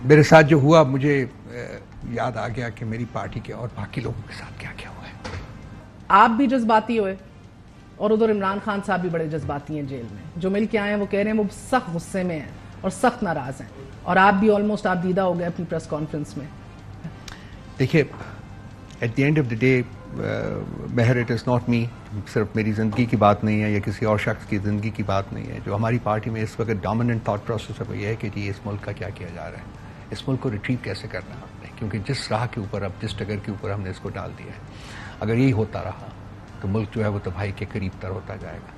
میرے ساتھ جو ہوا مجھے یاد آ گیا کہ میری پارٹی کے اور باقی لوگوں کے ساتھ کیا کیا ہوا ہے. آپ بھی جذباتی ہوئے اور ادھر عمران خان صاحب بھی بڑے جذباتی ہیں جیل میں. جو مل کے آئے ہیں وہ کہہ رہے ہیں وہ سخت غصے میں ہیں اور سخت ناراض ہیں, اور آپ بھی آلموسٹ آپ دیدہ ہو گئے اپنی پریس کانفرنس میں. دیکھیے, at the end of the day مہر اٹ از ناٹ می. صرف میری زندگی کی بات نہیں ہے یا کسی اور شخص کی زندگی کی بات نہیں ہے. جو ہماری پارٹی میں اس وقت ڈومیننٹ تھاٹ پروسیس ہے وہ یہ ہے کہ جی اس ملک کا کیا کیا جا رہا ہے, اس ملک کو ریٹریو کیسے کرنا ہے ہم نے, کیونکہ جس راہ کے اوپر اب جس ڈگر کے اوپر ہم نے اس کو ڈال دیا ہے, اگر یہی ہوتا رہا تو ملک جو ہے وہ تباہی کے قریب تر ہوتا جائے گا.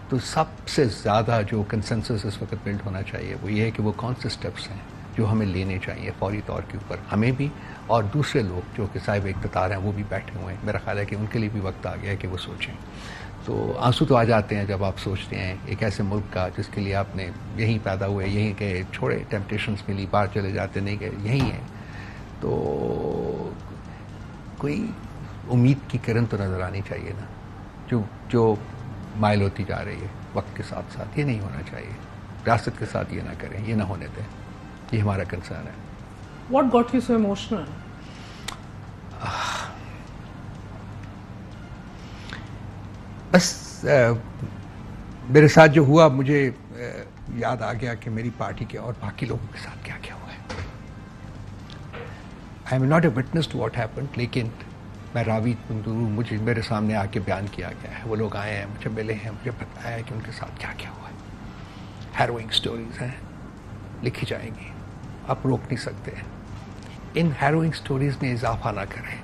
تو سب سے زیادہ جو کنسنسس اس وقت بلڈ ہونا چاہیے وہ یہ ہے کہ وہ کون سے سٹیپس ہیں جو ہمیں لینے چاہیے فوری طور کے اوپر, ہمیں بھی اور دوسرے لوگ جو کہ صاحب اقتدار ہیں وہ بھی بیٹھے ہوئے ہیں. میرا خیال ہے کہ ان کے لیے بھی وقت آ گیا ہے کہ وہ سوچیں. تو آنسو تو آ جاتے ہیں جب آپ سوچتے ہیں ایک ایسے ملک کا جس کے لیے آپ نے یہیں پیدا ہوئے, یہیں کہ چھوڑے ٹیمپٹیشنز ملی باہر چلے جاتے نہیں کہ یہیں ہیں, تو کوئی امید کی کرن تو نظر آنی چاہیے نا, جو مائل ہوتی جا رہی ہے وقت کے ساتھ ساتھ. یہ نہیں ہونا چاہیے, ریاست کے ساتھ یہ نہ کریں, یہ نہ ہونے دیں, یہ ہمارا کنسرن ہے. What got you so emotional? بس میرے ساتھ جو ہوا مجھے یاد آ گیا کہ میری پارٹی کے اور باقی لوگوں کے ساتھ کیا کیا ہوا ہے. I am not a witness to what happened, لیکن میں راوی مجھے میرے سامنے آ کے بیان کیا گیا ہے. وہ لوگ آئے ہیں, مجھے ملے ہیں, مجھے بتایا ہے کہ ان کے ساتھ کیا کیا ہوا ہے. ہیروئنگ سٹوریز ہیں, لکھی جائیں گی, آپ روک نہیں سکتے. ان ہیروئنگ سٹوریز میں اضافہ نہ کریں.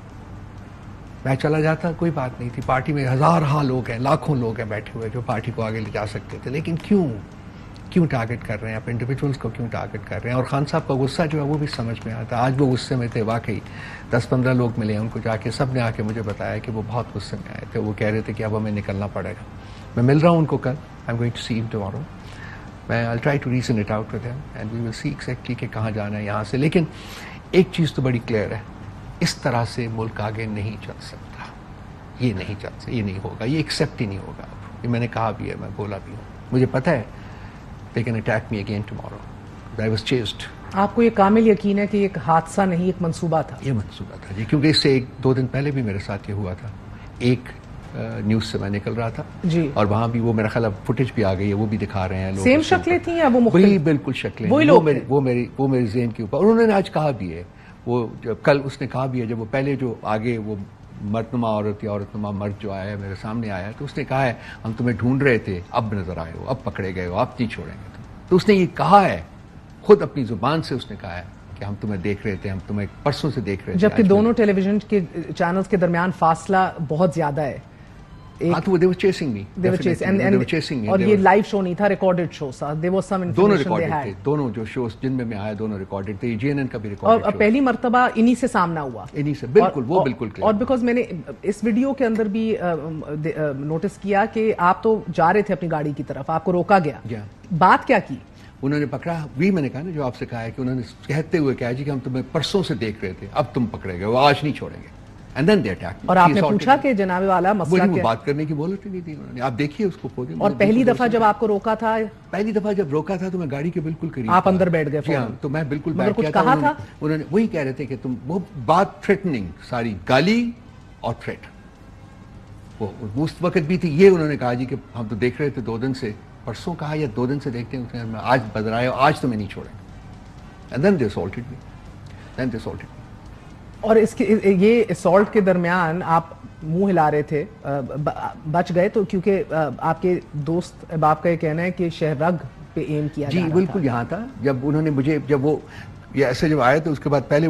میں چلا جاتا کوئی بات نہیں تھی, پارٹی میں ہزاروں لوگ ہیں, لاکھوں لوگ ہیں بیٹھے ہوئے جو پارٹی کو آگے لے جا سکتے تھے, لیکن کیوں ٹارگٹ کر رہے ہیں آپ انڈیویجولس کو, کیوں ٹارگٹ کر رہے ہیں. اور خان صاحب کا غصہ جو ہے وہ بھی سمجھ میں آتا. آج وہ غصے میں تھے واقعی. 10-15 لوگ ملے ہیں ان کو جا کے, سب نے آ کے مجھے بتایا کہ وہ بہت غصے میں آئے تھے. وہ کہہ رہے تھے کہ اب ہمیں نکلنا پڑے گا. میں مل رہا ہوں ان کو کل, آئی ایم گوئنگ ٹو سی ہم ٹمارو. میں I'll try to reason it out with him and we will see exactly کہ کہاں جانا ہے یہاں سے. لیکن ایک چیز تو بڑی کلیئر ہے, اس طرح سے ملک آگے نہیں چل سکتا. یہ نہیں چل سکتا, یہ نہیں ہوگا, یہ ایکسیپٹ ہی نہیں ہوگا. یہ میں نے کہا بھی ہے, میں بولا بھی ہوں, مجھے پتہ ہے they can attack me again tomorrow. I was chased. آپ کو یہ کامل یقین ہے کہ یہ ایک حادثہ نہیں ایک منصوبہ تھا؟ یہ منصوبہ تھا جی, کیونکہ اس سے 1-2 دن پہلے بھی میرے ساتھ یہ ہوا تھا. ایک نیوز سے میں نکل رہا تھا جی, اور وہاں بھی وہ میرا خیال فوٹیج بھی آ گئی ہے, وہ بھی دکھا رہے ہیں لوگ. سیم شکلیں تھیں یا وہ وہی مختلف؟ بالکل شکلیں, وہ میری ذہن کے اوپر. انہوں نے آج کہا بھی ہے, وہ کل اس نے کہا بھی ہے, جب وہ پہلے جو آگے وہ مردنما عورت یا عورتنما مرد جو آیا ہے میرے سامنے آیا ہے, تو اس نے کہا ہے ہم تمہیں ڈھونڈ رہے تھے, اب نظر آئے ہو, اب پکڑے گئے ہو, اب نہیں چھوڑیں گے. تو اس نے یہ کہا ہے خود اپنی زبان سے, اس نے کہا ہے کہ ہم تمہیں دیکھ رہے تھے, ہم تمہیں پرسوں سے دیکھ رہے تھے. جبکہ دونوں ٹیلی ویژن کے چینلز کے درمیان فاصلہ بہت زیادہ ہے. تو they were chasing me. They were chasing me. اور یہ لائیو شو نہیں تھا, ریکارڈڈ شو تھا. there was some دونوں information they ریکارڈڈ had. تھے, دونوں جو شوز جن میں آیا دونوں ریکارڈڈ تھے. JNN کا بھی ریکارڈڈ اور پہلی مرتبہ انہی سے سامنا ہوا, انہی سے بالکل, وہ بالکل کلیئر. اور بیکاز میں نے اس ویڈیو کے اندر بھی نوٹس کیا کہ آپ تو جا رہے تھے اپنی گاڑی کی طرف, آپ کو روکا گیا. بات کیا کی انہوں نے پکڑا, وہی میں نے کہا نا جو آپ سے کہا ہے کہ انہوں نے کہتے ہوئے کہا جی کہ ہم تمہیں پرسوں سے دیکھ رہے تھے, اب تم پکڑے گئے, وہ آج نہیں چھوڑیں گے. And then they attacked me. اور آپ نے پوچھا کہ جناب والا مسئلہ کیا؟ بات کرنے کی بولت ہی نہیں تھی انہوں نے. آپ دیکھیے اس کو پودیم. اور پہلی دفعہ جب آپ کو روکا تھا, پہلی دفعہ جب روکا تھا تو میں گاڑی کے بالکل قریب, آپ اندر بیٹھ گئے فوراً. تو میں بالکل مگر بیٹھ کچھ گیا کہا تھا. انہوں نے وہی کہہ رہے تھے کہ تم, وہ بات تھریٹننگ, ساری گالی اور تھریٹ وہ اس وقت بھی تھی. یہ انہوں نے کہا جی کہ ہم تو دیکھ رہے تھے 2 دن سے, پرسوں کہا یا 2 دن سے دیکھتے ہیں, آج بدرائے ہو, آج تمہیں نہیں چھوڑیں. And then they assaulted me. اور اس کے یہ اسالٹ کے درمیان آپ منہ ہلا رہے تھے, بچ گئے تو, کیونکہ آپ کے دوست احباب کا یہ کہنا ہے کہ شہرگ پہ ایم کیا جا رہا تھا. جی بالکل یہاں تھا. جب انہوں نے مجھے, جب وہ یہ ایسے جب آئے تو اس کے بعد پہلے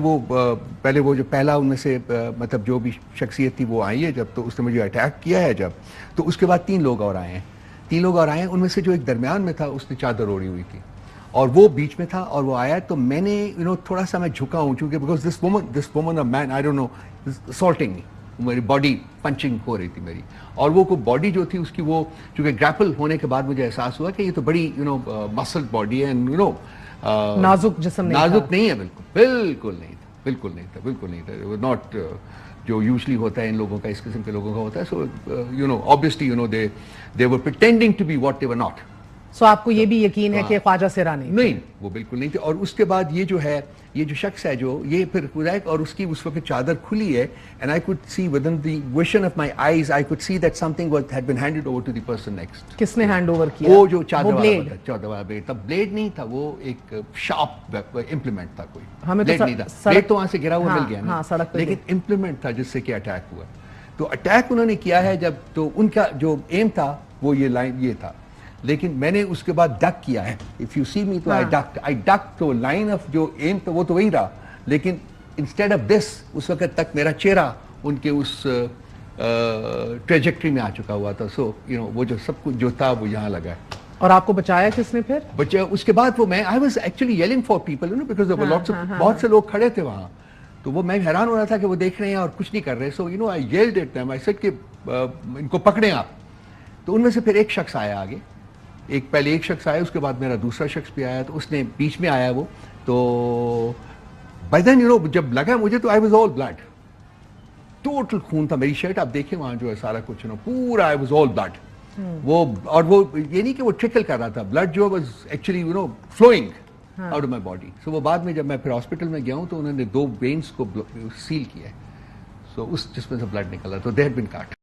وہ جو پہلا ان میں سے مطلب جو بھی شخصیت تھی وہ آئی ہے جب, تو اس نے مجھے اٹیک کیا ہے جب, تو اس کے بعد 3 لوگ اور آئے ہیں. ان میں سے جو ایک درمیان میں تھا اس نے چادر اوڑھی ہوئی تھی اور وہ بیچ میں تھا, اور وہ آیا تو میں نے تھوڑا سا میں جھکا ہوں, چونکہ بیکاز دس وومن اور مین آئی ڈونٹ نو اسالٹنگ می, میری باڈی پنچنگ ہو رہی تھی میری, اور وہ کوئی باڈی جو تھی اس کی, وہ چونکہ گریپل ہونے کے بعد مجھے احساس ہوا کہ یہ تو بڑی مسل باڈی ہے, نازک جسم نازک نہیں ہے, بالکل نہیں تھا. ناٹ جو یوزلی ہوتا ہے ان لوگوں کا, اس قسم کے لوگوں کا ہوتا ہے. So obviously they were pretending to be what they were not. سو آپ کو یہ بھی یقین ہے کہ خواجہ سرا نہیں؟ وہ بالکل نہیں تھے. اور اس کے بعد یہ جو ہے یہ جو شخص ہے جو یہ پھر خدائک اور اس کی اس وقت چادر کھلی ہے and I could see with in the vision of my eyes I could see that something had been handed over to the person next. کس نے ہینڈ اوور کیا؟ وہ جو چادر والا چادر والا بلیڈ تھا. بلیڈ نہیں تھا, وہ ایک شارپ امپلیمنٹ تھا, کوئی بلیڈ نہیں تھا. بلیڈ تو وہاں سے گرا ہوا مل گیا نا, لیکن امپلیمنٹ تھا جس سے کہ اٹیک ہوا. تو اٹیک انہوں نے کیا ہے جب, تو ان کا جو ایم تھا وہ یہ لائن یہ تھا, لیکن میں نے اس کے بعد ڈک کیا ہے. اف یو سی می تو آئی ڈک, تو لائن آف جو ایم تھا وہ تو وہی رہا, لیکن انسٹیڈ آف دس اس وقت تک میرا چہرہ ان کے اس ٹریجیکٹری میں آ چکا ہوا تھا. سو وہ جو سب کچھ جو تھا وہ یہاں لگا ہے. اور آپ کو بچایا کس نے پھر؟ اس کے بعد وہ میں I was actually yelling for people because بہت سے لوگ کھڑے تھے وہاں, تو وہ میں حیران ہو رہا تھا کہ وہ دیکھ رہے ہیں اور کچھ نہیں کر رہے. So I yelled at them, I said کہ ان کو پکڑیں آپ. تو ان میں سے پھر ایک شخص آیا آگے, پہلے ایک شخص آیا, اس کے بعد میرا دوسرا شخص بھی آیا, تو اس نے بیچ میں آیا وہ. تو بائی دین جب لگا مجھے تو I was all blood, total خون تھا. میری شرٹ آپ دیکھیں وہاں جو ہے سارا کچھ پورا آئی واز آل بلڈ. وہ اور وہ یہ نہیں کہ وہ ٹرکل کر رہا تھا, بلڈ جو was actually flowing out of my body. So وہ بعد میں جب میں پھر ہاسپٹل میں گیا ہوں تو انہوں نے 2 وینس کو سیل کیا ہے, سو اس جس میں سے بلڈ نکلا, تو دے ہیڈ بین کٹ.